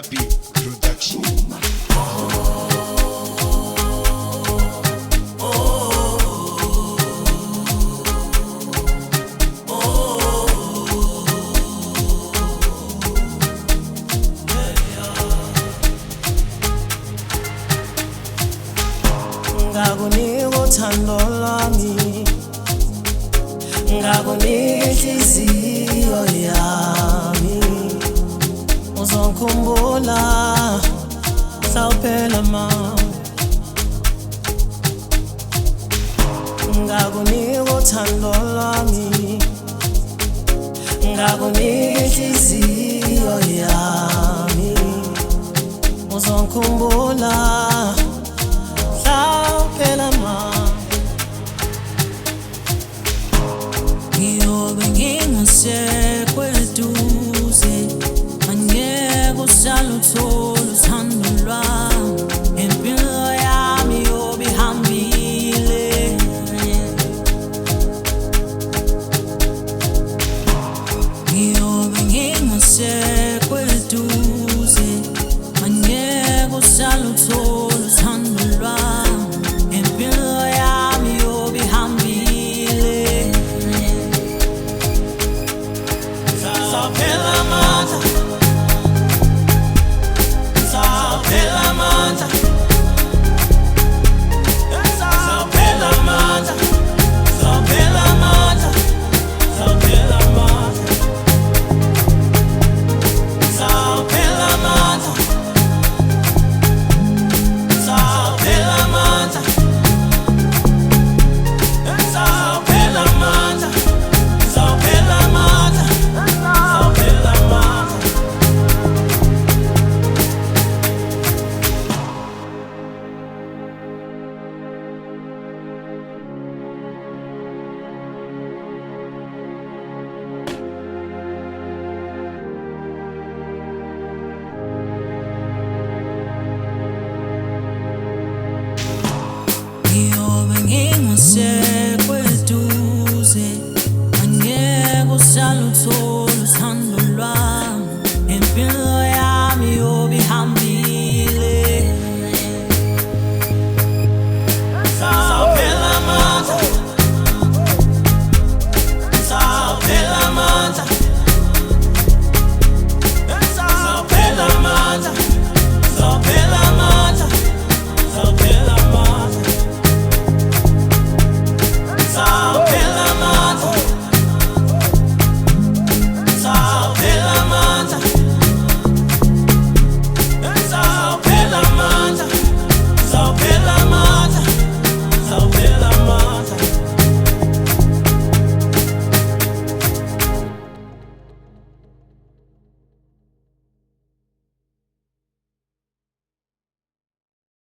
Happy Production. Ngakunika uthando lwami, ngakunika inhliziyo yami, uzongikhumbula sawuphela mama. Ngakunika uthando lwami, ngakunika inhliziyo yami, uzongikhumbula phela mama. Ngiyobe ngingasekho eduze, angeke usale uthola uthando lwami, impilo yami iyobe ihambile. Ngiyobe ngingasekho eduze, angeke usale uthola uthando lwami, impilo yami iyobe ihambile. Sawuphela amandla, sawuphela amandla, sawuphela amandla, sawuphela amandla, sawuphela amandla, sawuphela amandla, sawuphela amandla, sawuphela amandla, sawuphela amandla, sawuphela amandla. Ngiyobe ngingasekho